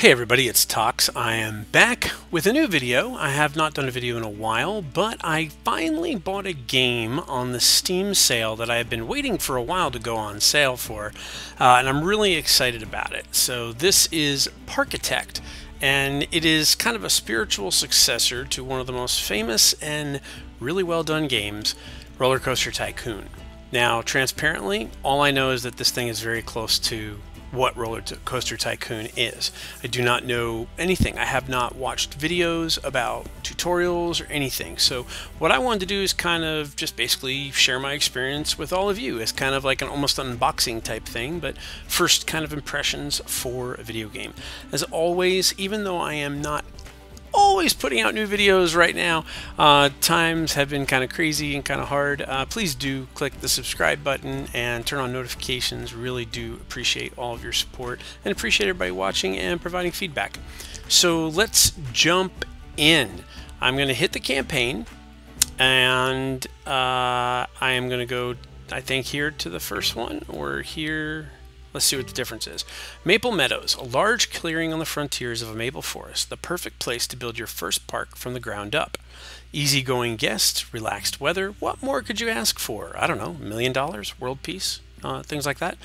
Hey everybody, it's Tox. I am back with a new video. I have not done a video in a while, but I finally bought a game on the Steam sale that I have been waiting for a while to go on sale for, and I'm really excited about it. So this is Parkitect, and it is kind of a spiritual successor to one of the most famous and really well done games, Roller Coaster Tycoon. Now, transparently, all I know is that this thing is very close to what Roller Coaster Tycoon is. I do not know anything. I have not watched videos about tutorials or anything. So what I wanted to do is kind of just basically share my experience with all of you. It's kind of like an almost unboxing type thing, but first kind of impressions for a video game. As always, even though I am not always putting out new videos right now, times have been kind of crazy and kind of hard. Please do click the subscribe button and turn on notifications. Really do appreciate all of your support and appreciate everybody watching and providing feedback. So let's jump in. I'm going to hit the campaign, and I am going to go, I think, here to the first one, or here. Let's see what the difference is. Maple Meadows, a large clearing on the frontiers of a maple forest, the perfect place to build your first park from the ground up. Easygoing guests, relaxed weather, what more could you ask for? I don't know, $1 million, world peace, things like that.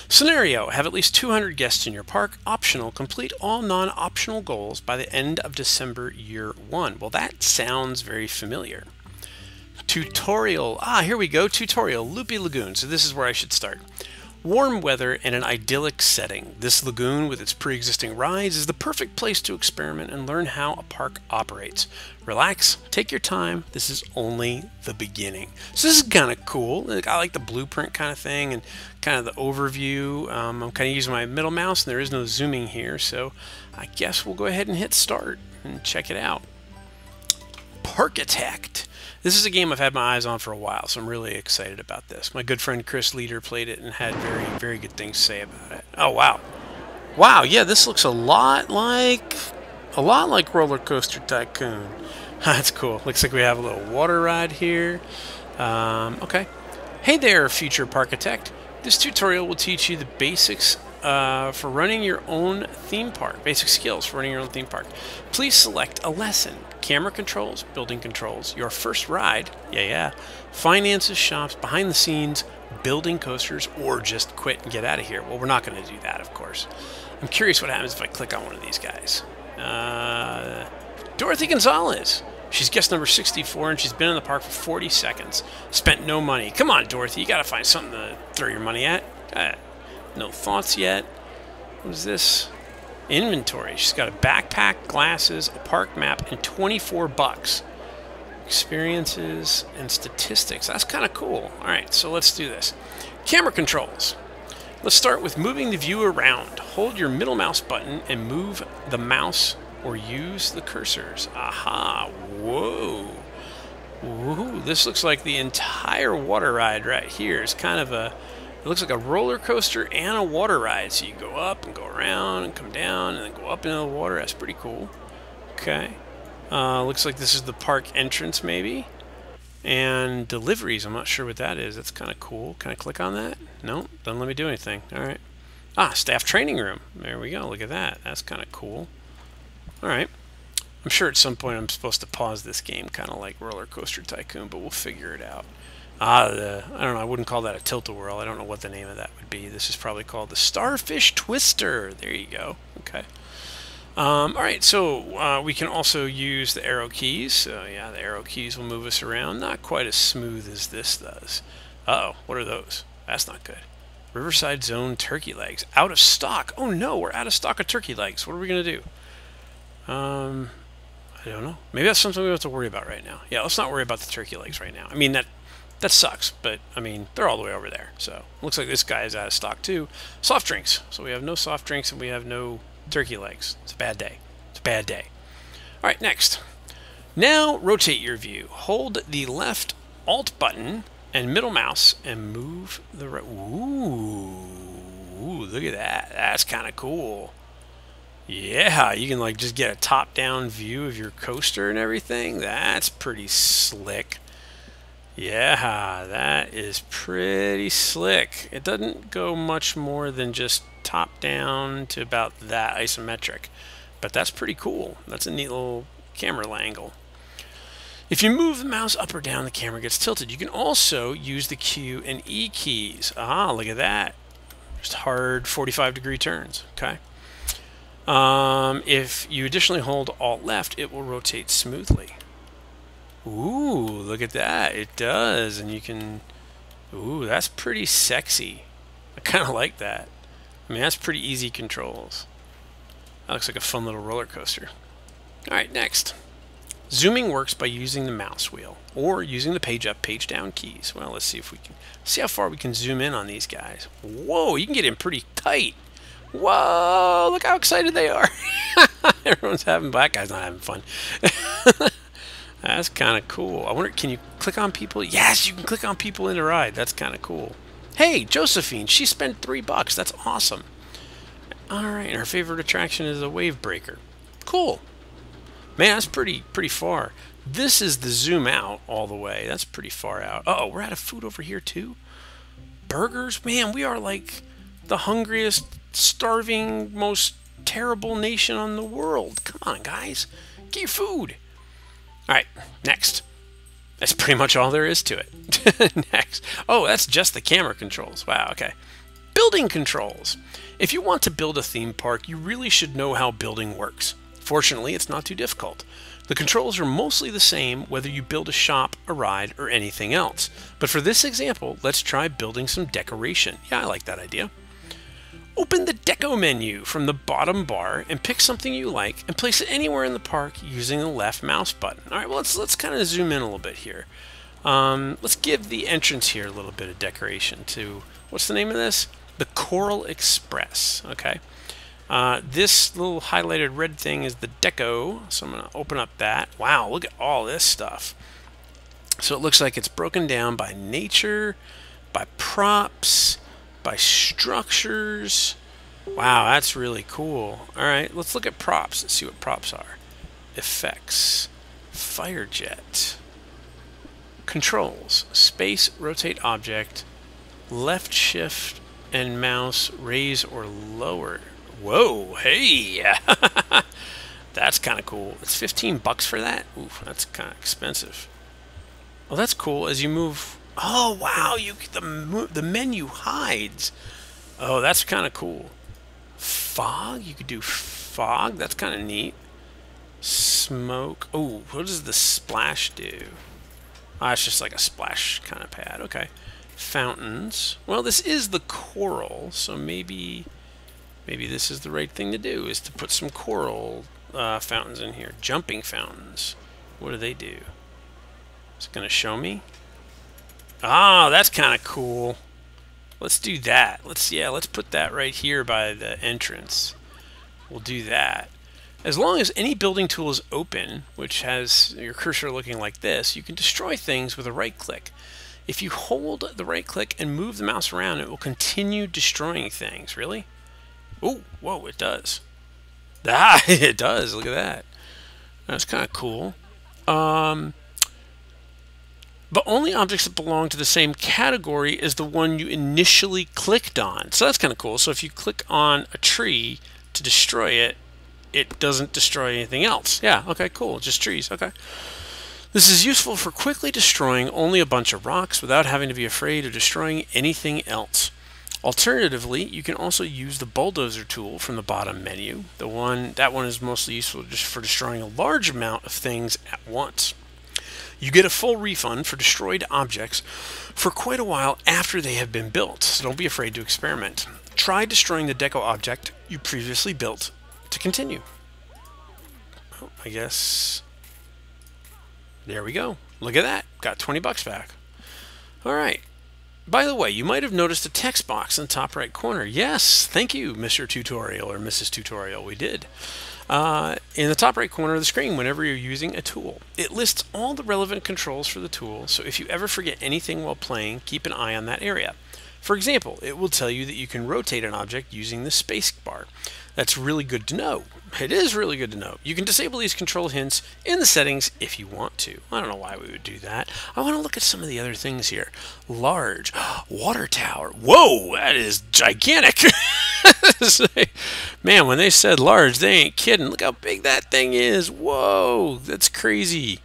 Scenario, have at least 200 guests in your park. Optional, complete all non-optional goals by the end of December year 1. Well, that sounds very familiar. Tutorial, here we go, tutorial, Loopy Lagoon. So this is where I should start. Warm weather and an idyllic setting. This lagoon with its pre-existing rides is the perfect place to experiment and learn how a park operates. Relax, take your time, this is only the beginning. So this is kind of cool. I like the blueprint kind of thing and kind of the overview. I'm kind of using my middle mouse and there is no zooming here, so I guess we'll go ahead and hit start and check it out. Parkitect. This is a game I've had my eyes on for a while, so I'm really excited about this. My good friend Chris Leader played it and had very, very good things to say about it. Oh, wow. Wow, yeah, this looks a lot like Roller Coaster Tycoon. That's cool. Looks like we have a little water ride here. Okay. Hey there, future Parkitect. This tutorial will teach you the basics for running your own theme park. Basic skills for running your own theme park. Please select a lesson. Camera controls, building controls, your first ride, finances, shops, behind the scenes, building coasters, or just quit and get out of here. Well, we're not going to do that, of course. I'm curious what happens if I click on one of these guys. Dorothy Gonzalez. She's guest number 64, and she's been in the park for 40 seconds. Spent no money. Come on, Dorothy, you got to find something to throw your money at. No thoughts yet. What is this? Inventory. She's got a backpack, glasses, a park map, and 24 bucks. Experiences and statistics. That's kind of cool. All right, so let's do this. Camera controls. Let's start with moving the view around. Hold your middle mouse button and move the mouse or use the cursors. Aha. Whoa. Woo. This looks like the entire water ride right here. It's kind of a... It looks like a roller coaster and a water ride. So you go up and go around and come down and then go up into the water. That's pretty cool. Okay. Looks like this is the park entrance maybe. And deliveries. I'm not sure what that is. That's kind of cool. Can I click on that? No, doesn't let me do anything. All right. Staff training room. There we go. Look at that. That's kind of cool. All right. I'm sure at some point I'm supposed to pause this game, kind of like Roller Coaster Tycoon, but we'll figure it out. I don't know, I wouldn't call that a tilt-a-whirl. I don't know what the name of that would be. This is probably called the Starfish Twister. There you go. Okay. Alright, so we can also use the arrow keys. So yeah, the arrow keys will move us around. Not quite as smooth as this does. Uh-oh, what are those? That's not good. Riverside Zone turkey legs. Out of stock. Oh no, we're out of stock of turkey legs. What are we going to do? I don't know. Maybe that's something we don't have to worry about right now. Yeah, let's not worry about the turkey legs right now. I mean, that sucks, but I mean, they're all the way over there. So looks like this guy is out of stock too. Soft drinks. So we have no soft drinks and we have no turkey legs. It's a bad day. It's a bad day. All right, next. Now rotate your view. Hold the left Alt button and middle mouse and move the right. Ooh, look at that. That's kind of cool. Yeah, you can like just get a top-down view of your coaster and everything. That's pretty slick. Yeah, that is pretty slick. It doesn't go much more than just top down to about that isometric. But that's pretty cool. That's a neat little camera angle. If you move the mouse up or down, the camera gets tilted. You can also use the Q and E keys. Ah, look at that. Just hard 45-degree turns. Okay. If you additionally hold Alt left, it will rotate smoothly. Ooh, look at that. It does. And you can... Ooh, that's pretty sexy. I kind of like that. I mean, that's pretty easy controls. That looks like a fun little roller coaster. Alright, next. Zooming works by using the mouse wheel or using the page up, page down keys. Well, let's see if we can see how far we can zoom in on these guys. Whoa, you can get in pretty tight. Whoa, look how excited they are. Everyone's having, that guy's not having fun. That's kind of cool. I wonder, can you click on people? Yes, you can click on people in the ride. That's kind of cool. Hey, Josephine, she spent $3. That's awesome. All right, and her favorite attraction is a wave breaker. Cool. Man, that's pretty far. This is the zoom out all the way. That's pretty far out. Uh-oh, we're out of food over here too? Burgers? Man, we are like the hungriest, starving, most terrible nation on the world. Come on, guys. Get your food. All right, next. That's pretty much all there is to it. Next. Oh, that's just the camera controls. Wow, okay. Building controls. If you want to build a theme park, you really should know how building works. Fortunately, it's not too difficult. The controls are mostly the same whether you build a shop, a ride, or anything else. But for this example, let's try building some decoration. Yeah, I like that idea. Open the Deco menu from the bottom bar and pick something you like and place it anywhere in the park using the left mouse button. All right, well, let's kind of zoom in a little bit here. Let's give the entrance here a little bit of decoration to, what's the name of this? The Coral Express, okay? This little highlighted red thing is the deco, so I'm going to open up that. Wow, look at all this stuff. So it looks like it's broken down by nature, by props, by structures. Wow, that's really cool. All right, let's look at props. Let's see what props are. Effects, fire jet, controls, space, rotate object, left shift and mouse, raise or lower. Whoa, hey, that's kind of cool. It's $15 for that? Ooh, that's kind of expensive. Well, that's cool. As you move, oh wow, the menu hides. Oh, that's kind of cool. Fog, you could do fog. That's kind of neat. Smoke. Oh, what does the splash do? Ah, it's just like a splash kind of pad. Okay. Fountains. Well, this is the coral, so maybe this is the right thing to do, is to put some coral fountains in here. Jumping fountains. What do they do? Is it going to show me? Ah, that's kind of cool. Let's do that. Let's put that right here by the entrance. We'll do that. As long as any building tool is open, which has your cursor looking like this, you can destroy things with a right click. If you hold the right click and move the mouse around, it will continue destroying things. Really? Oh, whoa, it does. Ah, it does. Look at that. That's kind of cool. But only objects that belong to the same category as the one you initially clicked on. So that's kind of cool. So if you click on a tree to destroy it, it doesn't destroy anything else. Yeah, okay, cool. Just trees. Okay. This is useful for quickly destroying only a bunch of rocks without having to be afraid of destroying anything else. Alternatively, you can also use the Bulldozer Tool from the bottom menu. That one is mostly useful just for destroying a large amount of things at once. You get a full refund for destroyed objects for quite a while after they have been built, so don't be afraid to experiment. Try destroying the deco object you previously built to continue. Oh, I guess... There we go. Look at that. Got $20 back. All right. By the way, you might have noticed a text box in the top right corner. Yes, thank you, Mr. Tutorial or Mrs. Tutorial. We did. In the top right corner of the screen, whenever you're using a tool, it lists all the relevant controls for the tool, so if you ever forget anything while playing, keep an eye on that area. For example, it will tell you that you can rotate an object using the space bar. That's really good to know. It is really good to know. You can disable these control hints in the settings if you want to. I don't know why we would do that. I want to look at some of the other things here. Large. Water tower. Whoa, that is gigantic. Man, when they said large, they ain't kidding. Look how big that thing is. Whoa, that's crazy.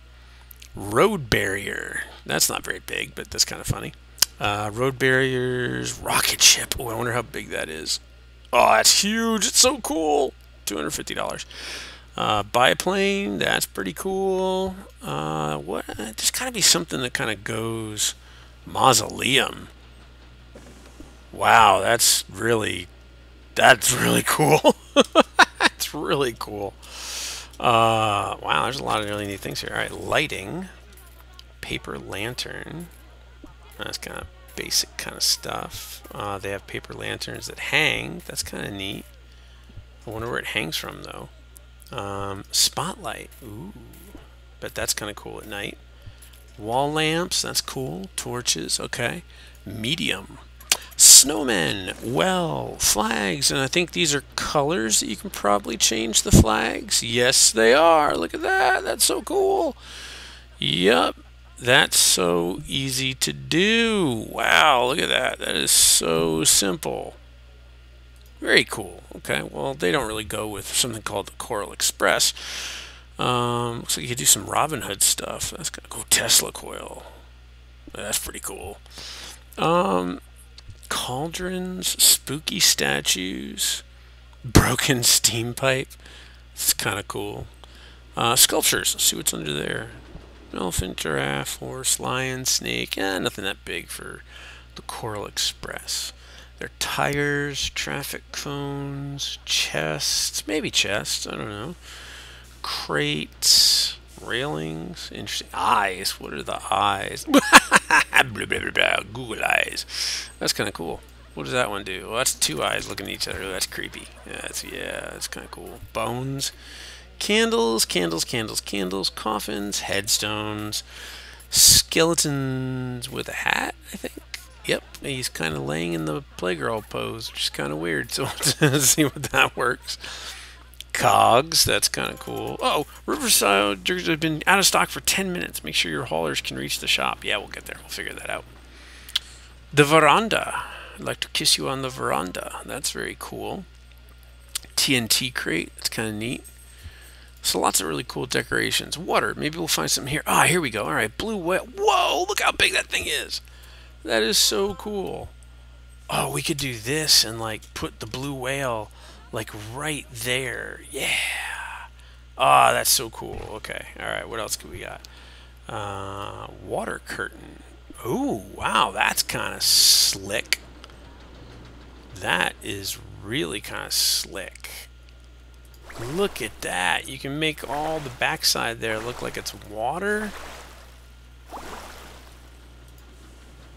Road barrier. That's not very big, but that's kind of funny. Road barriers, rocket ship. Oh, I wonder how big that is. Oh, that's huge. It's so cool. $250. Biplane. That's pretty cool. What? There's got to be something that kind of goes. Mausoleum. Wow, that's really cool. That's really cool. Wow, there's a lot of really neat things here. All right, lighting, paper lantern. That's kind of basic kind of stuff. They have paper lanterns that hang. That's kind of neat. I wonder where it hangs from though. Spotlight. Ooh, but that's kind of cool at night. Wall lamps. That's cool. Torches. Okay. Medium. Snowmen, well, flags, and I think these are colors that you can probably change the flags. Yes, they are. Look at that. That's so cool. Yep, that's so easy to do. Wow, look at that. That is so simple. Very cool. Okay, well, they don't really go with something called the Coral Express. Looks like you could do some Robin Hood stuff. That's kind of cool. Tesla coil. That's pretty cool. Cauldrons, spooky statues, broken steam pipe. It's kind of cool. Sculptures. Let's see what's under there. Elephant, giraffe, horse, lion, snake. Nothing that big for the Coral Express. They're tires, traffic cones, chests, maybe chests. I don't know. Crates, railings. Interesting. Eyes. What are the eyes? Blah, blah, blah, blah. Google eyes. That's kind of cool. What does that one do? Well, that's two eyes looking at each other. That's creepy. Yeah, that's kind of cool. Bones, candles, candles, candles, candles, coffins, headstones, skeletons with a hat, I think. Yep, he's kind of laying in the playgirl pose, which is kind of weird. So let's see what that works. Cogs, that's kind of cool. Oh, Riverside have been out of stock for 10 minutes. Make sure your haulers can reach the shop. Yeah, we'll get there. We'll figure that out. The veranda. I'd like to kiss you on the veranda. That's very cool. TNT crate. That's kind of neat. So lots of really cool decorations. Water. Maybe we'll find something here. Ah, here we go. All right, blue whale. Whoa, look how big that thing is. That is so cool. Oh, we could do this and like put the blue whale like right there. Yeah. Ah, that's so cool. Okay. All right. What else could we got? Water curtain. Ooh, wow. That's kind of slick. That is really kind of slick. Look at that. You can make all the backside there look like it's water.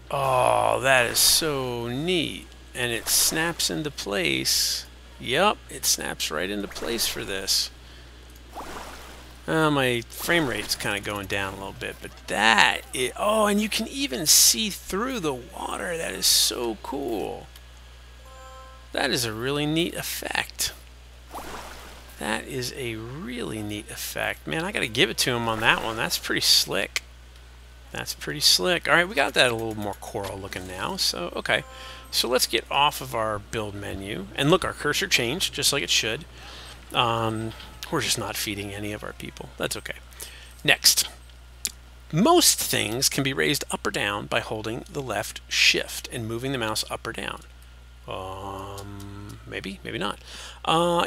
Oh, that is so neat. And it snaps into place. Yep, it snaps right into place for this. My frame rate's kind of going down a little bit, but oh, and you can even see through the water. That is so cool. That is a really neat effect. That is a really neat effect. Man, I got to give it to him on that one. That's pretty slick. That's pretty slick. All right, we got that a little more coral looking now. So, okay. So let's get off of our build menu. And look, our cursor changed, just like it should. We're just not feeding any of our people. That's okay. Next. Most things can be raised up or down by holding the left shift and moving the mouse up or down. Maybe, maybe not.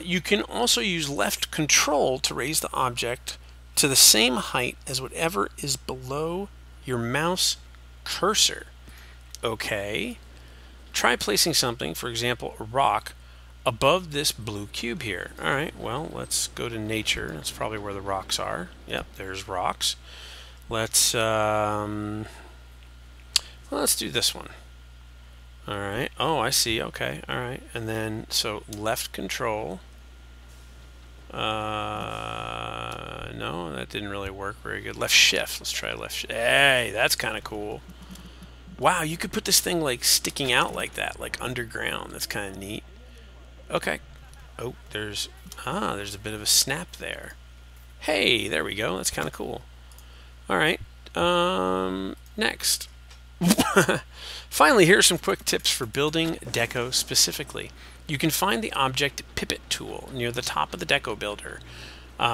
You can also use left control to raise the object to the same height as whatever is below your mouse cursor. Okay. Try placing something, for example, a rock, above this blue cube here. All right, well, let's go to nature. That's probably where the rocks are. Yep, there's rocks. Let's do this one. All right. Oh, I see. Okay. All right. And then, so left control. No, that didn't really work very good. Left shift. Let's try left shift. Hey, that's kind of cool. Wow, you could put this thing like sticking out like that, like underground. That's kind of neat. Okay. Oh, there's a bit of a snap there. Hey, there we go. That's kind of cool. All right. Next. Finally, here are some quick tips for building deco specifically. you can find the object pivot tool near the top of the deco builder,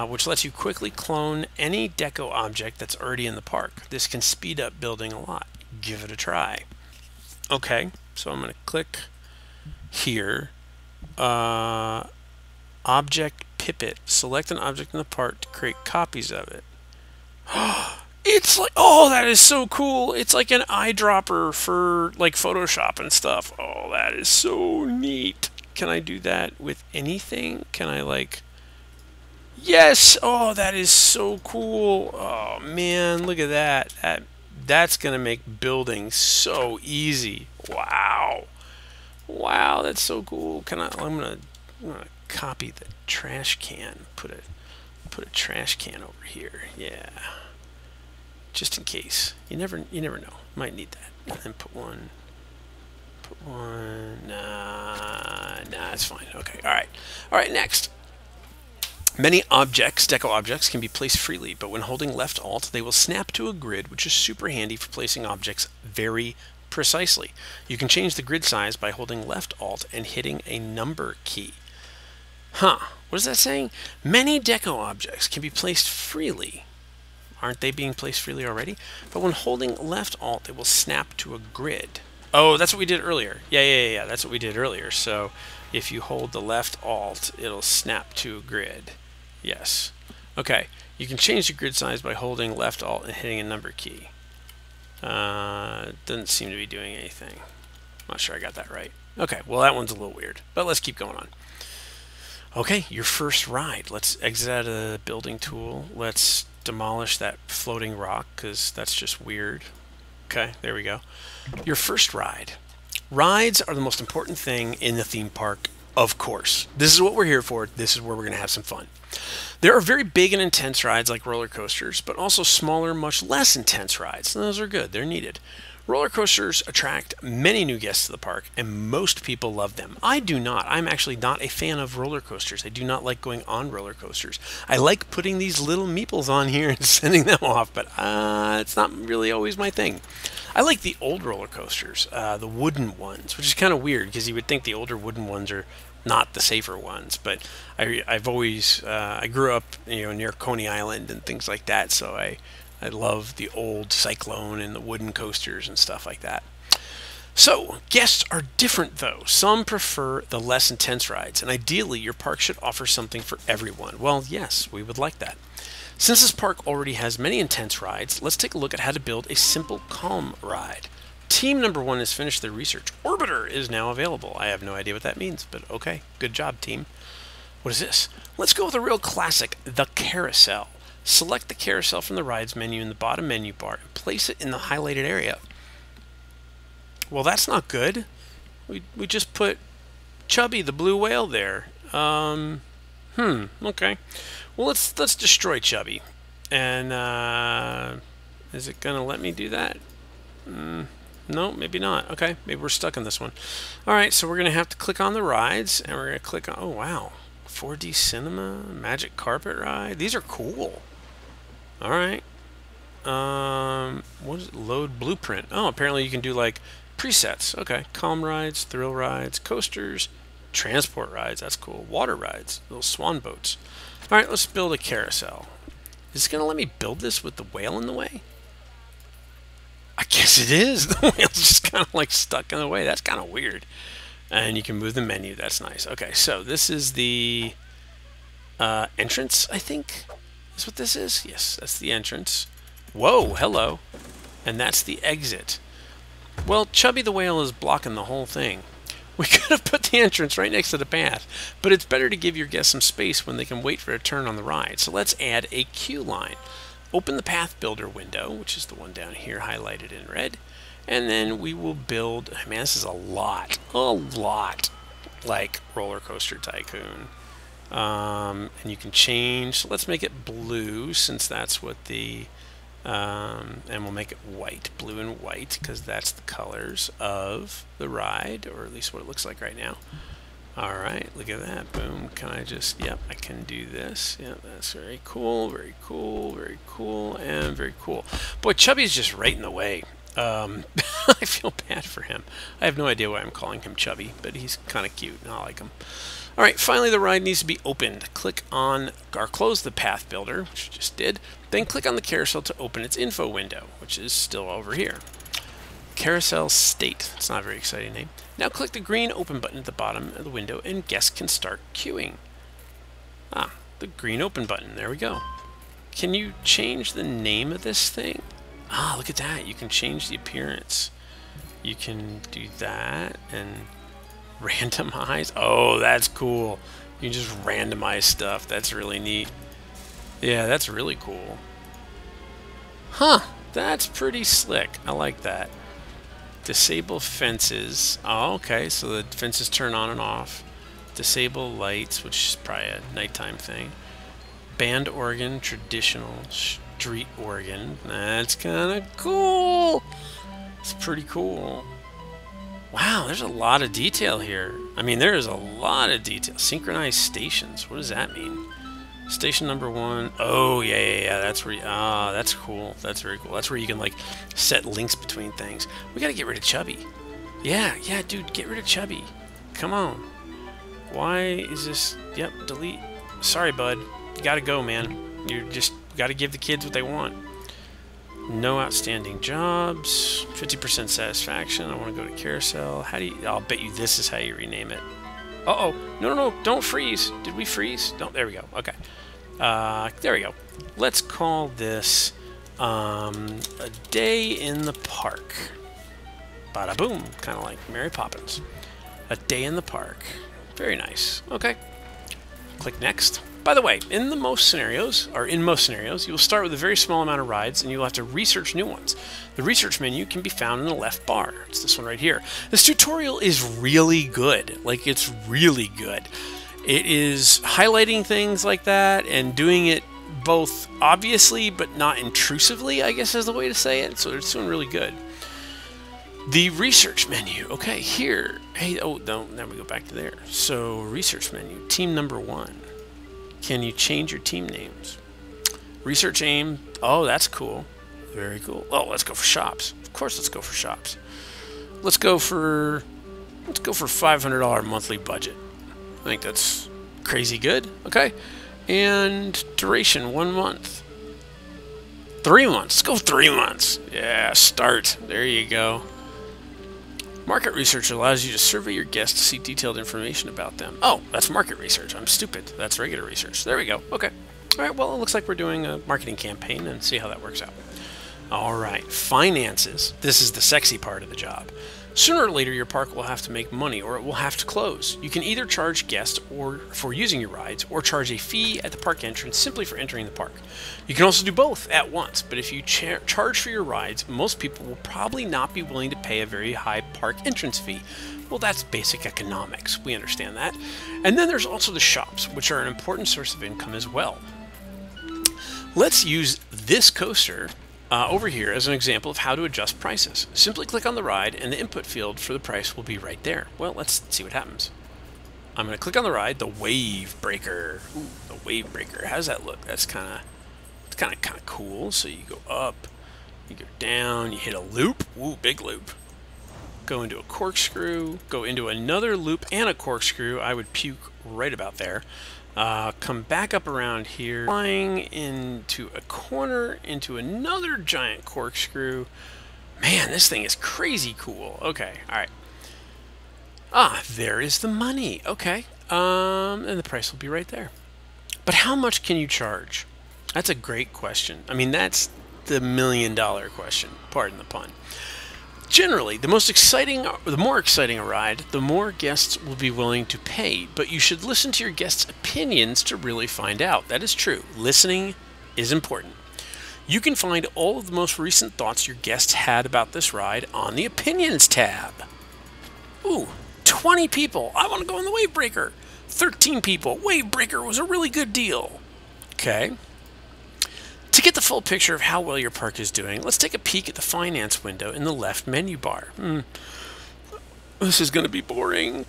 which lets you quickly clone any deco object that's already in the park. This can speed up building a lot. Give it a try. Okay, so I'm going to click here. Object pivot. Select an object in the park to create copies of it. It's like, oh, that is so cool. It's like an eyedropper for like Photoshop and stuff. Oh, that is so neat. Can I do that with anything? Can I like... Yes! Oh, that is so cool. Oh, man, look at that. That's going to make building so easy. Wow. Wow, that's so cool. I'm gonna copy the trash can. Put a trash can over here. Yeah. Just in case. You never know. Might need that. And then put one. Nah, it's fine. Okay. All right, next. Many objects, deco objects, can be placed freely, but when holding left alt, they will snap to a grid, which is super handy for placing objects very precisely. You can change the grid size by holding left alt and hitting a number key. Huh, what is that saying? Many deco objects can be placed freely. Aren't they being placed freely already? But when holding left alt, they will snap to a grid. Oh, that's what we did earlier. Yeah, that's what we did earlier. So if you hold the left alt, it'll snap to a grid. Yes. Okay, you can change the grid size by holding left alt and hitting a number key. Doesn't seem to be doing anything. Not sure I got that right. Okay, well that one's a little weird, but let's keep going on. Okay, your first ride. Let's exit out of the building tool. Let's demolish that floating rock because that's just weird. Okay, there we go. Your first ride. Rides are the most important thing in the theme park, of course. This is what we're here for. This is where we're going to have some fun. There are very big and intense rides like roller coasters, but also smaller, much less intense rides. And those are good. They're needed. Roller coasters attract many new guests to the park, and most people love them. I do not. I'm actually not a fan of roller coasters. I do not like going on roller coasters. I like putting these little meeples on here and sending them off, but it's not really always my thing. I like the old roller coasters, the wooden ones, which is kind of weird because you would think the older wooden ones are not the safer ones. But I've always I grew up near Coney Island and things like that, so I love the old Cyclone and the wooden coasters and stuff like that. So, guests are different though. Some prefer the less intense rides, and ideally your park should offer something for everyone. Well, yes, we would like that. Since this park already has many intense rides, let's take a look at how to build a simple, calm ride. Team number 1 has finished their research. Orbiter is now available. I have no idea what that means, but okay. Good job, team. What is this? Let's go with a real classic, the Carousel. Select the carousel from the rides menu in the bottom menu bar and place it in the highlighted area. Well, that's not good. We just put Chubby the blue whale there. Okay. Well, let's destroy Chubby. And is it gonna let me do that? No, maybe not. Okay, maybe we're stuck on this one. All right, so we're gonna have to click on the rides, and we're gonna click on. Oh wow, 4D cinema, magic carpet ride. These are cool. All right. What is it? Load blueprint. Oh, apparently you can do like presets. Okay, calm rides, thrill rides, coasters, transport rides. That's cool. Water rides, little swan boats. All right, let's build a carousel. Is it gonna let me build this with the whale in the way? I guess it is. The whale's just kind of like stuck in the way. That's kind of weird. And you can move the menu. That's nice. Okay, so this is the entrance, I think. That's what this is? Yes, that's the entrance. Whoa, hello. And that's the exit. Well, Chubby the whale is blocking the whole thing. We could have put the entrance right next to the path, but it's better to give your guests some space when they can wait for a turn on the ride. So let's add a queue line. Open the Path Builder window, which is the one down here highlighted in red, and then we will build, man, this is a lot like Roller Coaster Tycoon. And you can change, so let's make it blue since that's what the, and we'll make it white, blue and white, because that's the colors of the ride, or at least what it looks like right now. All right, look at that. Boom. Can I just, yep, I can do this. Yep, that's very cool, very cool, very cool, and very cool. Boy, Chubby's just right in the way. I feel bad for him. I have no idea why I'm calling him Chubby, but he's kind of cute and I like him. All right, finally the ride needs to be opened. Click on or close the path builder, which you just did. Then click on the carousel to open its info window, which is still over here. Carousel State. It's not a very exciting name. Now click the green open button at the bottom of the window and guests can start queuing. Ah, the green open button. There we go. Can you change the name of this thing? Ah, look at that. You can change the appearance. You can do that and randomize. Oh, that's cool. You can just randomize stuff. That's really neat. Yeah, that's really cool. Huh. That's pretty slick. I like that. Disable fences. Oh, okay. So the fences turn on and off. Disable lights, which is probably a nighttime thing. Band organ, traditional street organ. That's kind of cool. It's pretty cool. Wow, there's a lot of detail here. I mean, there is a lot of detail. Synchronized stations. What does that mean? Station number 1. Oh, yeah. That's where. That's cool. That's very cool. That's where you can like set links between things. We gotta get rid of Chubby. Yeah, dude, get rid of Chubby. Come on. Why is this? Yep, delete. Sorry, bud. You gotta go, man. You just gotta give the kids what they want. No outstanding jobs. 50% satisfaction. I want to go to Carousel. How do you? I'll bet you this is how you rename it. Uh-oh. No. Don't freeze. Did we freeze? No. There we go. Okay. There we go. Let's call this a day in the park. Bada boom. Kind of like Mary Poppins. A day in the park. Very nice. Okay. Click next. By the way, in most scenarios, you will start with a very small amount of rides and you'll have to research new ones. The research menu can be found in the left bar. It's this one right here. This tutorial is really good. Like, it's really good. It is highlighting things like that and doing it both obviously but not intrusively, I guess is the way to say it. So it's doing really good. The research menu. Okay, here. Hey, oh, no, now we go back to there. So, research menu. Team number 1. Can you change your team names? Research aim. Oh, that's cool. Very cool. Oh, let's go for shops. Of course, let's go for shops. Let's go for $500 monthly budget. I think that's crazy good. Okay. And duration 1 month. 3 months. Let's go 3 months. Yeah, start. There you go. Market research allows you to survey your guests to see detailed information about them. Oh, that's market research. I'm stupid. That's regular research. There we go. Okay. All right, well, it looks like we're doing a marketing campaign and see how that works out. All right, finances. This is the sexy part of the job. Sooner or later, your park will have to make money or it will have to close. You can either charge guests for using your rides or charge a fee at the park entrance simply for entering the park. You can also do both at once, but if you charge for your rides, most people will probably not be willing to pay a very high park entrance fee. Well, that's basic economics. We understand that. And then there's also the shops, which are an important source of income as well. Let's use this coaster over here as an example of how to adjust prices. Simply click on the ride and the input field for the price will be right there. Well, let's see what happens. I'm going to click on the ride, the Wave Breaker. Ooh, the Wave Breaker. How does that look? That's kind of cool. So you go up, you go down, you hit a loop. Ooh, big loop. Go into a corkscrew, go into another loop and a corkscrew. I would puke right about there. Come back up around here, flying into a corner, into another giant corkscrew. Man, this thing is crazy cool. Okay, all right. Ah, there is the money. Okay, and the price will be right there. But how much can you charge? That's a great question. I mean, that's the $1,000,000 question. Pardon the pun. Generally, the more exciting a ride, the more guests will be willing to pay, but you should listen to your guests' opinions to really find out. That is true. Listening is important. You can find all of the most recent thoughts your guests had about this ride on the Opinions tab. Ooh, 20 people. I want to go on the Wave Breaker. 13 people. Wave Breaker was a really good deal. Okay. To get the full picture of how well your park is doing, let's take a peek at the finance window in the left menu bar. This is going to be boring.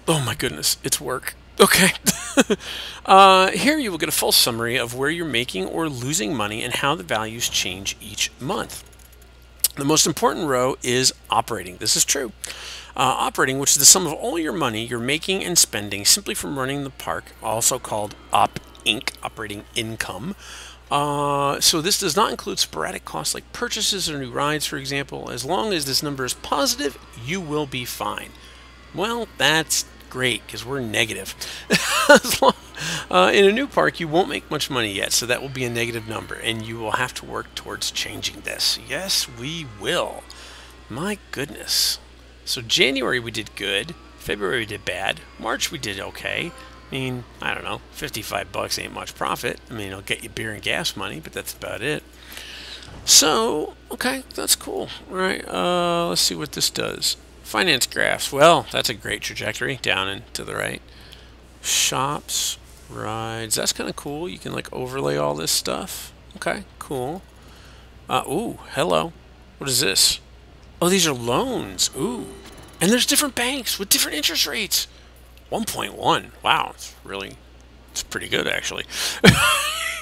Oh my goodness, it's work. Okay. Here you will get a full summary of where you're making or losing money and how the values change each month. The most important row is operating. This is true. Operating, which is the sum of all your money you're making and spending simply from running the park, also called Inc., operating income. So this does not include sporadic costs like purchases or new rides, for example. As long as this number is positive, you will be fine. Well, that's great, because we're negative. In a new park, you won't make much money yet, so that will be a negative number, and you will have to work towards changing this. Yes, we will. My goodness. So January we did good, February we did bad, March we did okay. I mean, I don't know, 55 bucks ain't much profit. I mean, it'll get you beer and gas money, but that's about it. So, okay, that's cool. All right, let's see what this does. Finance graphs. Well, that's a great trajectory, down and to the right. Shops, rides. That's kind of cool. You can like overlay all this stuff. Okay, cool. Ooh, hello. What is this? Oh, these are loans. Ooh. And there's different banks with different interest rates. 1.1. Wow, it's pretty good actually.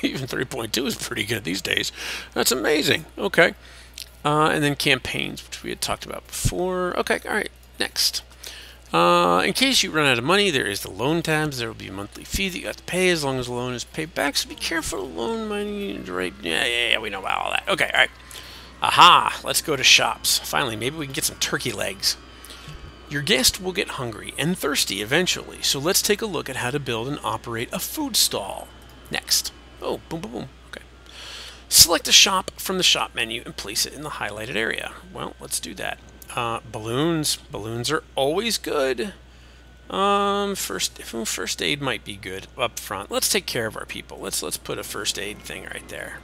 Even 3.2 is pretty good these days. That's amazing. Okay. And then campaigns, which we had talked about before. Okay, all right, next. In case you run out of money, there is the loan tabs. There will be a monthly fee that you have to pay as long as the loan is paid back. So be careful of loan money. Right? Yeah, we know about all that. Okay, all right. Aha, let's go to shops. Finally, maybe we can get some turkey legs. Your guest will get hungry and thirsty eventually, so let's take a look at how to build and operate a food stall. Next. Oh, boom, boom, boom. Okay. Select a shop from the shop menu and place it in the highlighted area. Well, let's do that. Balloons. Balloons are always good. First aid might be good up front. Let's take care of our people. Let's put a first aid thing right there.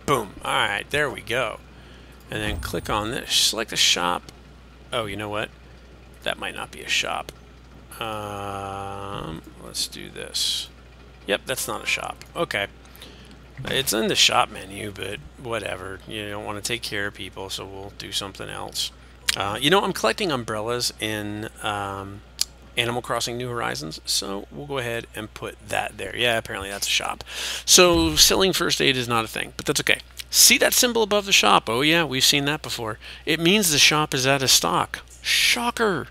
Boom. All right, there we go. And then click on this. Select a shop. Oh, you know what? That might not be a shop. Let's do this. Yep, that's not a shop. Okay. It's in the shop menu, but whatever. You don't want to take care of people, so we'll do something else. You know, I'm collecting umbrellas in Animal Crossing New Horizons, so we'll go ahead and put that there. Yeah, apparently that's a shop. So selling first aid is not a thing, but that's okay. See that symbol above the shop? Oh yeah, we've seen that before. It means the shop is out of stock. Shocker!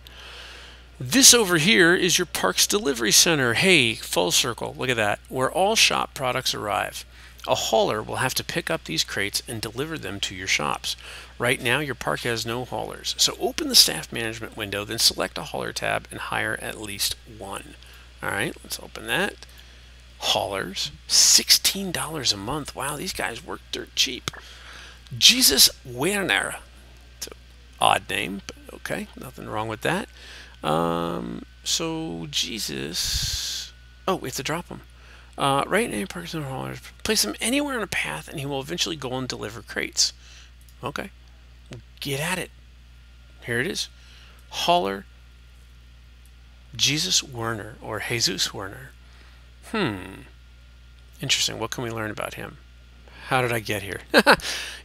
This over here is your park's delivery center. Hey, full circle. Look at that. Where all shop products arrive. A hauler will have to pick up these crates and deliver them to your shops. Right now, your park has no haulers. So open the staff management window, then select a hauler tab and hire at least one. All right, let's open that. Haulers, $16 a month. Wow, these guys work dirt cheap. Jesus Werner. It's an odd name, but okay, nothing wrong with that. So Jesus. Oh, we have to drop him. Right now, parks and haulers. Place him anywhere on a path, and he will eventually go and deliver crates. Okay, get at it. Here it is. Hauler Jesus Werner, or Jesus Werner. Interesting. What can we learn about him? How did I get here?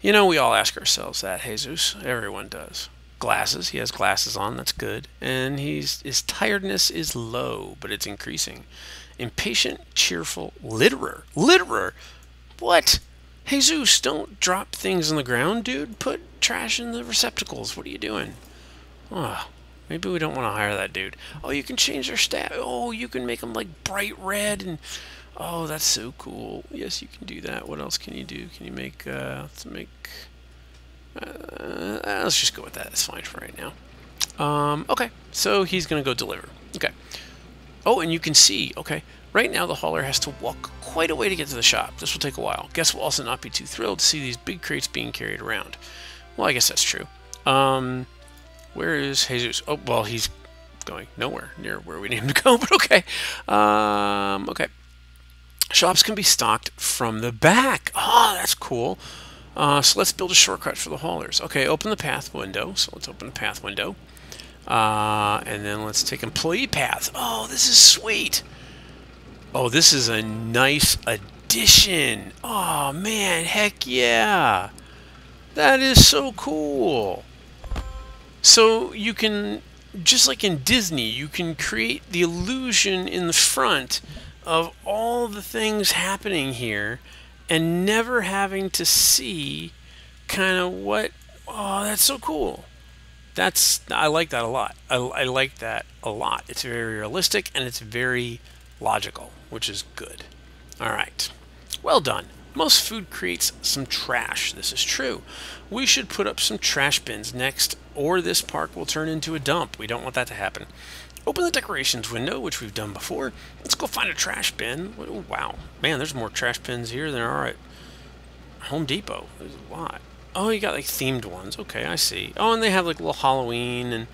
You know, we all ask ourselves that, Jesus. Everyone does. Glasses. He has glasses on. That's good. And his tiredness is low, but it's increasing. Impatient, cheerful, litterer. Litterer? What? Jesus, don't drop things on the ground, dude. Put trash in the receptacles. What are you doing? Oh, maybe we don't want to hire that dude. Oh, you can change their stat. Oh, you can make them like bright red and... Oh, that's so cool. Yes, you can do that. What else can you do? Can you make... let's just go with that. It's fine for right now. Okay, so he's going to go deliver. Okay. Oh, and you can see, okay, right now the hauler has to walk quite a way to get to the shop. This will take a while. Guests will also not be too thrilled to see these big crates being carried around. Well, I guess that's true. Where is Jesus? Oh, well, he's going nowhere near where we need him to go, but okay. Okay. Shops can be stocked from the back. Oh, that's cool. So let's build a shortcut for the haulers. Okay, open the path window. So let's open the path window. And then let's take employee paths. Oh, this is sweet. Oh, this is a nice addition. Oh, man, heck yeah. That is so cool. So you can, just like in Disney, you can create the illusion in the front of all the things happening here and never having to see kind of what Oh, that's so cool. I like that a lot. I like that a lot. It's very realistic and it's very logical, which is good. All right. Well done. Most food creates some trash. This is true. We should put up some trash bins next, or this park will turn into a dump. We don't want that to happen. Open the decorations window, which we've done before. Let's go find a trash bin. Oh, wow. Man, there's more trash bins here than there are at Home Depot. There's a lot. Oh, you got like themed ones. Okay, I see. Oh, and they have like little Halloween and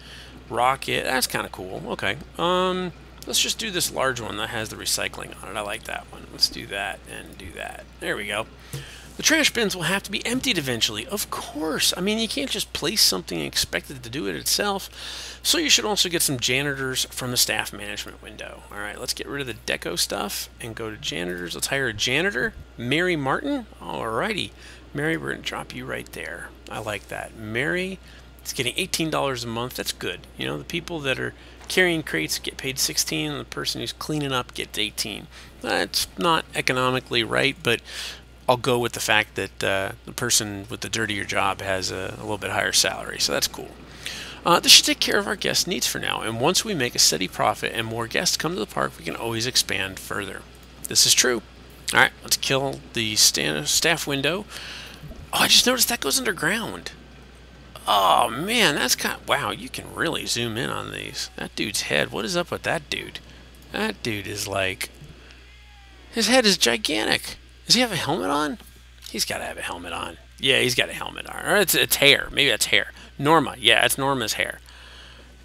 Rocket. That's kind of cool. Okay. Let's just do this large one that has the recycling on it. I like that one. Let's do that and do that. There we go. The trash bins will have to be emptied eventually. Of course. I mean, you can't just place something and expect it to do it itself. So you should also get some janitors from the staff management window. All right, let's get rid of the deco stuff and go to janitors. Let's hire a janitor. Mary Martin. Alrighty. Mary, we're going to drop you right there. I like that. Mary is getting $18 a month. That's good. You know, the people that are carrying crates get paid $16, and the person who's cleaning up gets $18. That's not economically right, but I'll go with the fact that the person with the dirtier job has a little bit higher salary, so that's cool. This should take care of our guest needs for now, and once we make a steady profit and more guests come to the park, we can always expand further. This is true. All right, let's kill the staff window. Oh, I just noticed that goes underground. Oh, man, that's kind of... Wow, you can really zoom in on these. That dude's head, what is up with that dude? That dude is like... His head is gigantic. Does he have a helmet on? He's got to have a helmet on. Yeah, he's got a helmet on. Or it's hair. Maybe that's hair. Norma. Yeah, it's Norma's hair.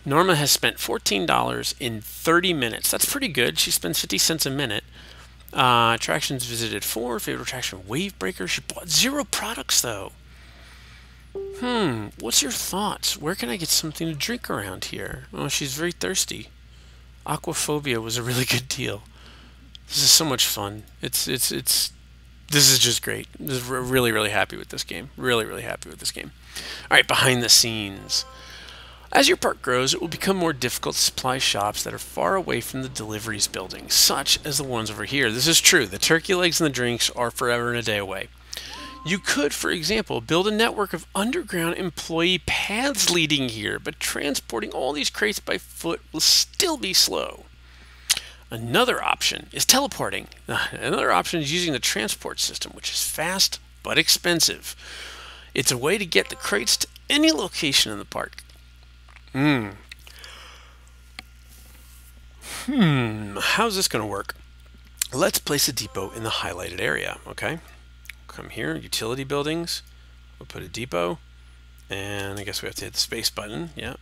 Norma has spent $14 in 30 minutes. That's pretty good. She spends 50 cents a minute. Attractions visited 4. Favorite attraction, Wave Breaker. She bought 0 products, though. What's your thoughts? Where can I get something to drink around here? Oh, she's very thirsty. Aquaphobia was a really good deal. This is so much fun. This is just great. Really, really happy with this game. Really, really happy with this game. All right, behind the scenes. As your park grows, it will become more difficult to supply shops that are far away from the deliveries building, such as the ones over here. This is true. The turkey legs and the drinks are forever and a day away. You could, for example, build a network of underground employee paths leading here, but transporting all these crates by foot will still be slow. Another option is teleporting. Another option is using the transport system, which is fast but expensive. It's a way to get the crates to any location in the park. How's this going to work? Let's place a depot in the highlighted area, okay? Come here, utility buildings. We'll put a depot, and I guess we have to hit the space button. Yeah.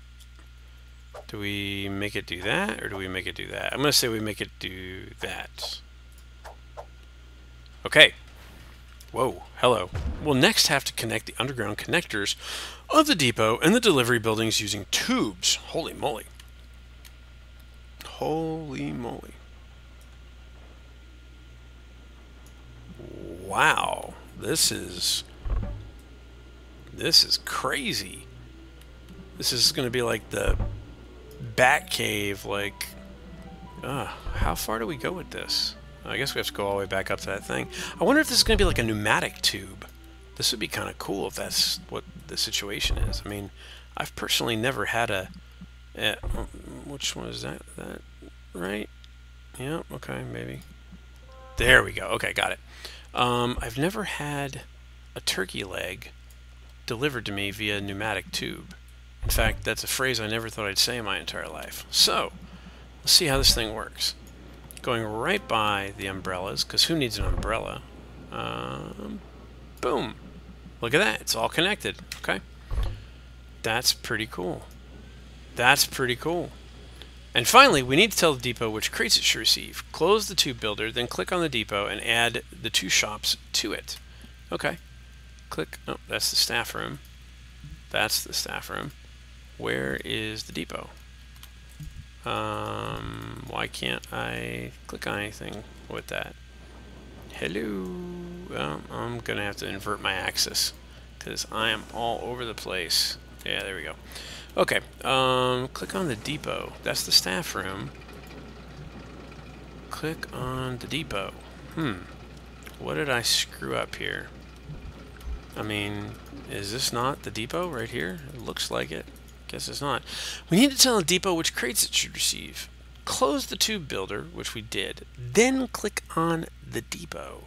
Do we make it do that, or do we make it do that? I'm going to say we make it do that. Okay. Whoa, hello. We'll next have to connect the underground connectors of the depot and the delivery buildings using tubes. Holy moly. Holy moly. Wow. This is crazy. This is going to be like the Bat Cave, like... how far do we go with this? I guess we have to go all the way back up to that thing. I wonder if this is going to be like a pneumatic tube. This would be kind of cool if that's what the situation is. I mean, I've personally never had a... which one is that? That right? Yeah, okay, maybe. There we go. Okay, got it. I've never had a turkey leg delivered to me via pneumatic tube. In fact, that's a phrase I never thought I'd say in my entire life. So, let's see how this thing works. Going right by the umbrellas, because who needs an umbrella? Boom. Look at that. It's all connected. Okay. That's pretty cool. That's pretty cool. And finally, we need to tell the depot which crates it should receive. Close the tube builder, then click on the depot and add the 2 shops to it. Okay. Click. Oh, that's the staff room. That's the staff room. Where is the depot? Why can't I click on anything with that? Hello. Well, I'm gonna have to invert my axis because I am all over the place. Yeah, there we go. Okay. Click on the depot. That's the staff room. Click on the depot. What did I screw up here? I mean, Is this not the depot right here? It looks like it. Guess it's not. We need to tell the depot which crates it should receive. Close the tube builder, which we did. Then click on the depot.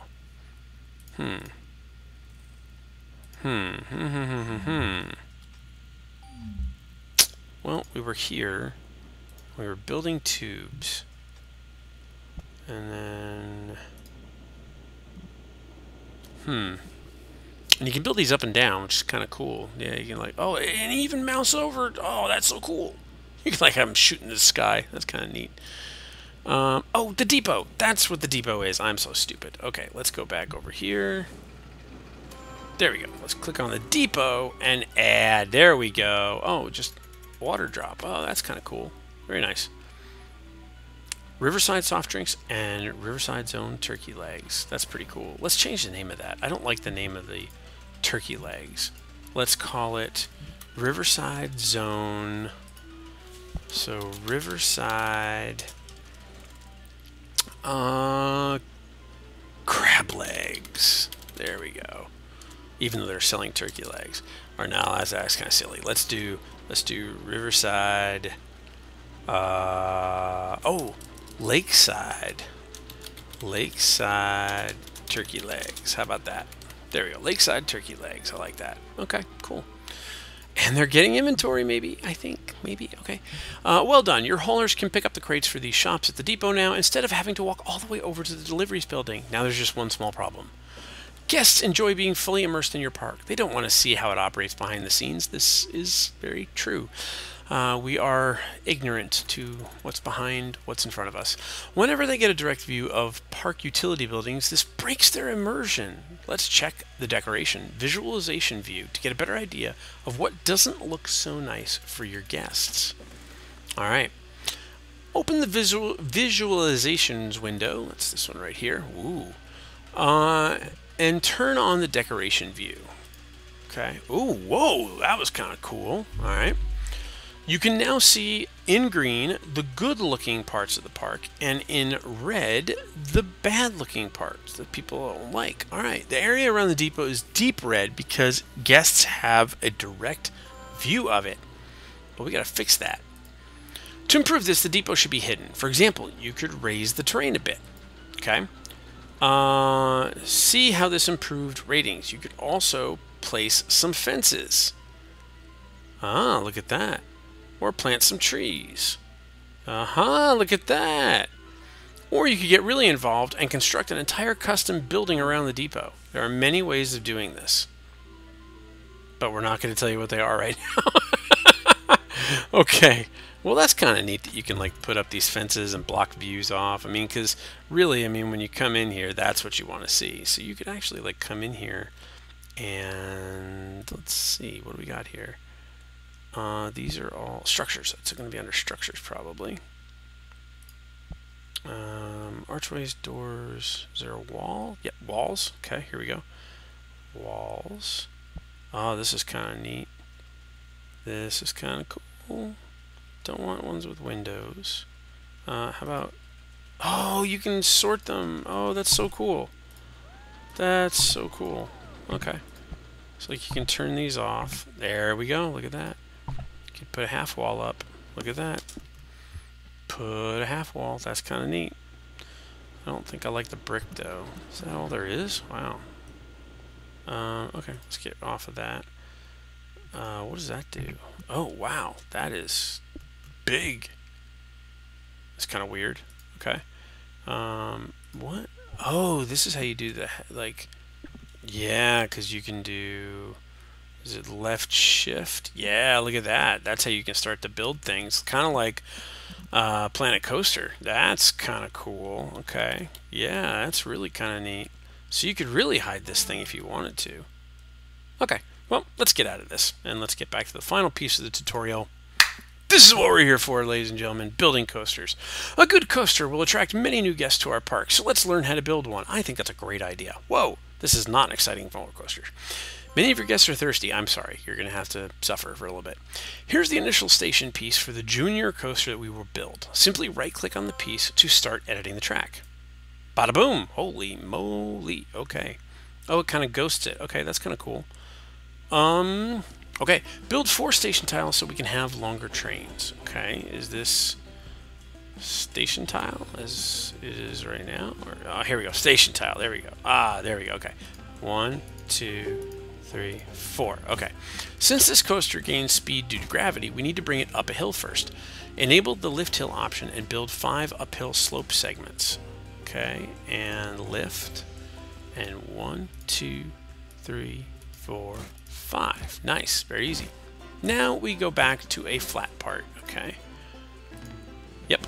Well, we were here. We were building tubes. And then... And you can build these up and down, which is kind of cool. Yeah, you can like, oh, and even mouse over. Oh, that's so cool. You can like have them shooting the sky. That's kind of neat. Oh, the depot. That's what the depot is. I'm so stupid. Okay, let's go back over here. There we go. Let's click on the depot and add. There we go. Oh, just water drop. Oh, that's kind of cool. Very nice. Riverside soft drinks and Riverside Zone turkey legs. That's pretty cool. Let's change the name of that. I don't like the name of the turkey legs. Let's call it Riverside Zone. So Riverside crab legs. There we go. Even though they're selling turkey legs. Or no, that's kind of silly. Let's do Riverside. Oh, Lakeside turkey legs. How about that? There we go. Lakeside turkey legs. I like that. Okay, cool. And they're getting inventory, maybe, I think. Maybe. Okay. Well done. Your haulers can pick up the crates for these shops at the depot now instead of having to walk all the way over to the deliveries building. Now there's just one small problem. Guests enjoy being fully immersed in your park. They don't want to see how it operates behind the scenes. This is very true. We are ignorant to what's behind what's in front of us. Whenever they get a direct view of park utility buildings, this breaks their immersion. Let's check the decoration visualization view to get a better idea of what doesn't look so nice for your guests. All right. Open the visualizations window. That's this one right here. Ooh. And turn on the decoration view. Okay. Ooh, whoa, that was kind of cool. All right. You can now see in green the good-looking parts of the park, and in red the bad-looking parts that people don't like. All right, the area around the depot is deep red because guests have a direct view of it. But we got to fix that. To improve this, the depot should be hidden. For example, you could raise the terrain a bit. Okay. See how this improved ratings. You could also place some fences. Ah, look at that. Or plant some trees. Look at that. Or you could get really involved and construct an entire custom building around the depot. There are many ways of doing this. But we're not going to tell you what they are right now. Okay. Well, that's kind of neat that you can like put up these fences and block views off. I mean, because really, I mean, when you come in here, that's what you want to see. So you could actually like come in here and let's see, what do we got here? These are all structures. It's going to be under structures probably. Archways, doors. Is there a wall? Yep, walls. Okay, here we go. Walls. Oh, this is kind of neat. This is kind of cool. Don't want ones with windows. How about... Oh, you can sort them. Oh, that's so cool. That's so cool. Okay. So like you can turn these off. There we go. Look at that. You can put a half wall up. Look at that. Put a half wall. That's kind of neat. I don't think I like the brick though. Is that all there is? Wow. Okay, let's get off of that. What does that do? Oh, wow. That is big. It's kind of weird. Okay. What? Oh, this is how you do the, like, yeah, because you can do, is it left shift? Yeah, look at that. That's how you can start to build things. Kind of like Planet Coaster. That's kind of cool. Okay. Yeah, that's really kind of neat. So you could really hide this thing if you wanted to. Okay. Well, let's get out of this, and let's get back to the final piece of the tutorial. This is what we're here for, ladies and gentlemen, building coasters. A good coaster will attract many new guests to our park, so let's learn how to build one. I think that's a great idea. Whoa, this is not an exciting roller coaster. Many of your guests are thirsty. I'm sorry, you're going to have to suffer for a little bit. Here's the initial station piece for the junior coaster that we will build. Simply right-click on the piece to start editing the track. Bada boom! Holy moly! Okay. Oh, it kind of ghosts it. Okay, that's kind of cool. Okay, build 4 station tiles so we can have longer trains. Okay, is this station tile as it is right now? Or, oh, here we go, station tile. There we go. Ah, there we go. Okay, 1, 2, 3, 4. Okay, since this coaster gains speed due to gravity, we need to bring it up a hill first. Enable the lift hill option and build 5 uphill slope segments. Okay, and lift, and 1, 2, 3, 4, 5. Nice, very easy. Now we go back to a flat part. Okay. Yep.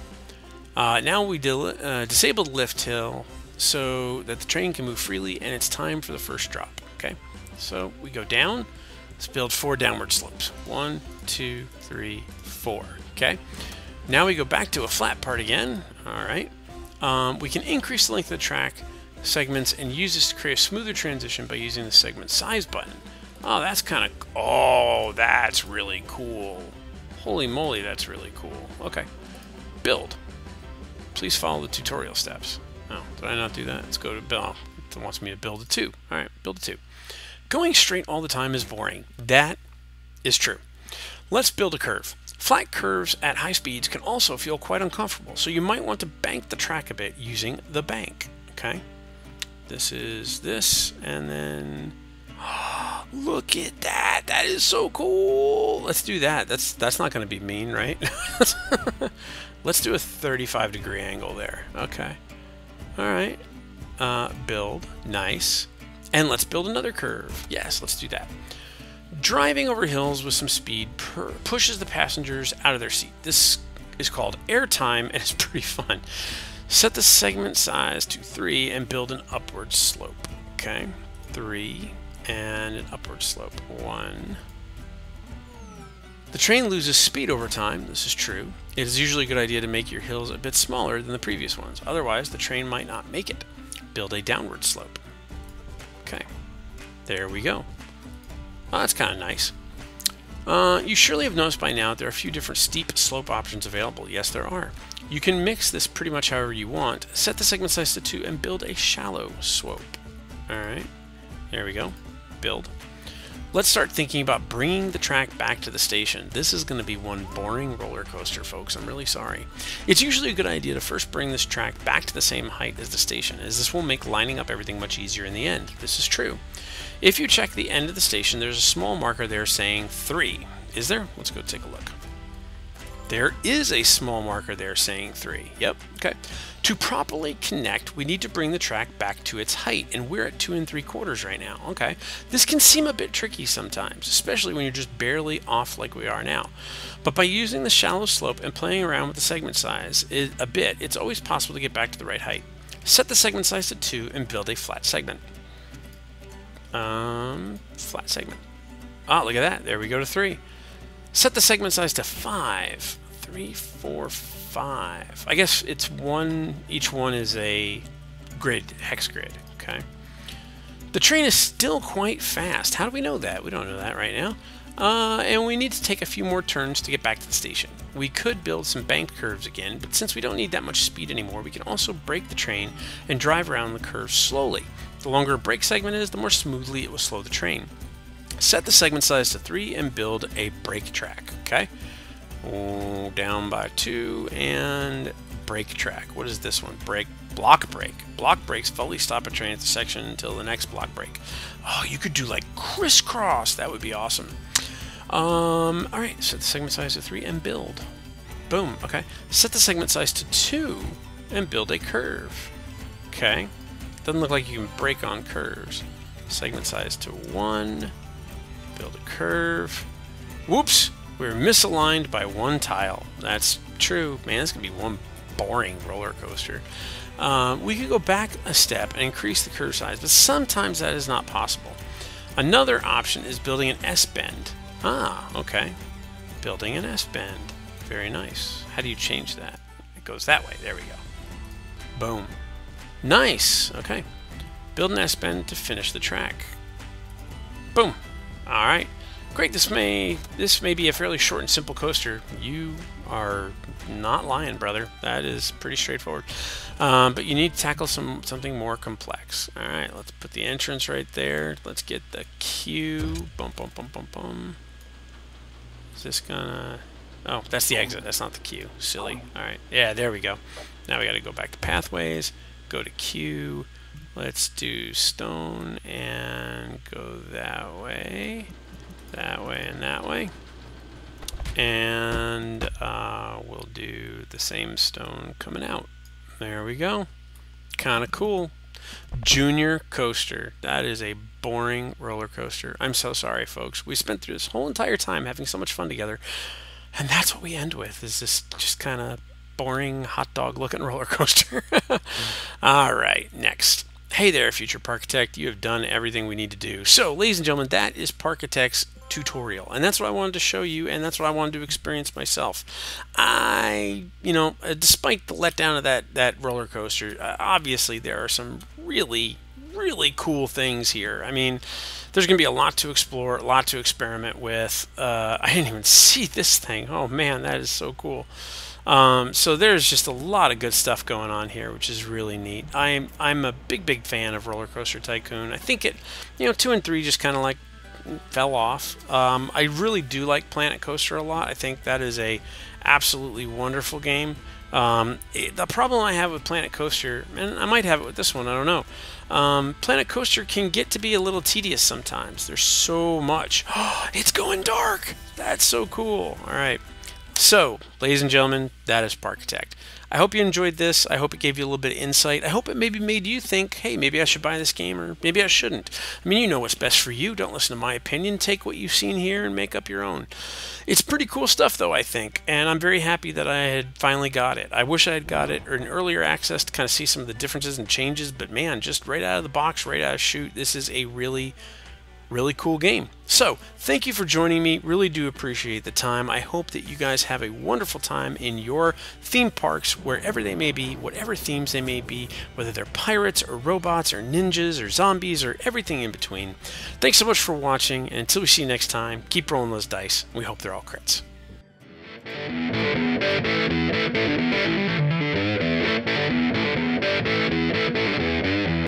Now we disable the lift hill so that the train can move freely, and it's time for the first drop. Okay. So we go down. Let's build 4 downward slopes. 1, 2, 3, 4. Okay. Now we go back to a flat part again. All right. We can increase the length of the track segments and use this to create a smoother transition by using the segment size button. Oh, that's kind of... Oh, that's really cool. Holy moly, that's really cool. Okay. Build. Please follow the tutorial steps. Oh, did I not do that? Let's go to build. It wants me to build a 2. All right, build a 2. Going straight all the time is boring. That is true. Let's build a curve. Flat curves at high speeds can also feel quite uncomfortable, so you might want to bank the track a bit using the bank. Okay. This is this, and then look at that. That is so cool. Let's do that. That's not going to be mean, right? Let's do a 35-degree angle there. Okay. All right. Build. Nice. And let's build another curve. Yes, let's do that. Driving over hills with some speed pushes the passengers out of their seat. This is called airtime, and it's pretty fun. Set the segment size to 3 and build an upward slope. Okay, 3 and an upward slope. 1. The train loses speed over time. This is true. It is usually a good idea to make your hills a bit smaller than the previous ones. Otherwise, the train might not make it. Build a downward slope. Okay, there we go. Oh, that's kind of nice. You surely have noticed by now that there are a few different steep slope options available. Yes, there are. You can mix this pretty much however you want. Set the segment size to 2 and build a shallow slope. Alright, there we go. Build. Let's start thinking about bringing the track back to the station. This is going to be one boring roller coaster, folks. I'm really sorry. It's usually a good idea to first bring this track back to the same height as the station, as this will make lining up everything much easier in the end. This is true. If you check the end of the station, there's a small marker there saying 3. Is there? Let's go take a look. There is a small marker there saying 3. Yep. Okay. To properly connect, we need to bring the track back to its height, and we're at 2 3/4 right now. Okay. This can seem a bit tricky sometimes, especially when you're just barely off like we are now. But by using the shallow slope and playing around with the segment size a bit, it's always possible to get back to the right height. Set the segment size to 2 and build a flat segment. Flat segment. Ah, look at that. There we go to 3. Set the segment size to 5. 3, 4, 5. I guess it's one. Each one is a grid, hex grid. Okay. The train is still quite fast. How do we know that? We don't know that right now. And we need to take a few more turns to get back to the station. We could build some banked curves again, but since we don't need that much speed anymore, we can also brake the train and drive around the curve slowly. The longer a brake segment is, the more smoothly it will slow the train. Set the segment size to 3 and build a brake track. Okay. Oh, down by 2 and brake track. What is this one? Block brake. Block brakes fully stop a train at the section until the next block brake. Oh, you could do like crisscross. That would be awesome. Alright, set the segment size to 3 and build. Boom, okay. Set the segment size to 2 and build a curve. Okay. Doesn't look like you can brake on curves. Segment size to 1. Build a curve. Whoops! We're misaligned by 1 tile. That's true. Man, this could be one boring roller coaster. We could go back a step and increase the curve size, but sometimes that is not possible. Another option is building an S-bend. Ah, okay. Building an S-bend. Very nice. How do you change that? It goes that way. There we go. Boom. Nice. Okay. Build an S-bend to finish the track. Boom. All right. Great, this may be a fairly short and simple coaster. You are not lying, brother. That is pretty straightforward. But you need to tackle something more complex. All right, let's put the entrance right there. Let's get the queue. Bum, bum, bum, bum, bum. Is this gonna... Oh, that's the exit. That's not the queue. Silly. All right. Yeah, there we go. Now we got to go back to pathways, go to queue. Let's do stone and go that way, and that way. And we'll do the same stone coming out. There we go. Kind of cool. Junior coaster. That is a boring roller coaster. I'm so sorry, folks. We spent through this whole entire time having so much fun together, and that's what we end with, is this just kind of boring hot dog looking roller coaster. All right, next. Hey there, future Parkitect. You have done everything we need to do. So, ladies and gentlemen, that is Parkitect's tutorial, and that's what I wanted to show you, and that's what I wanted to experience myself. Despite the letdown of that roller coaster, obviously there are some really cool things here. I mean, there's going to be a lot to explore, a lot to experiment with. I didn't even see this thing. Oh man, that is so cool. So there's just a lot of good stuff going on here, which is really neat. I'm a big fan of Roller Coaster Tycoon. I think 2 and 3 just kind of like fell off. I really do like Planet Coaster a lot. I think that is a absolutely wonderful game. The problem I have with Planet Coaster, and I might have it with this one, I don't know. Planet Coaster can get to be a little tedious sometimes. There's so much. It's going dark. That's so cool. All right. So, ladies and gentlemen, that is Parkitect. I hope you enjoyed this. I hope it gave you a little bit of insight. I hope it maybe made you think, hey, maybe I should buy this game, or maybe I shouldn't. I mean, you know what's best for you. Don't listen to my opinion. Take what you've seen here and make up your own. It's pretty cool stuff, though, I think, and I'm very happy that I had finally got it. I wish I had got it or in earlier access to kind of see some of the differences and changes, but man, just right out of the box, right out of chute, this is a really cool game. So, thank you for joining me. Really do appreciate the time. I hope that you guys have a wonderful time in your theme parks, wherever they may be, whatever themes they may be, whether they're pirates or robots or ninjas or zombies or everything in between. Thanks so much for watching, and until we see you next time, keep rolling those dice. We hope they're all crits.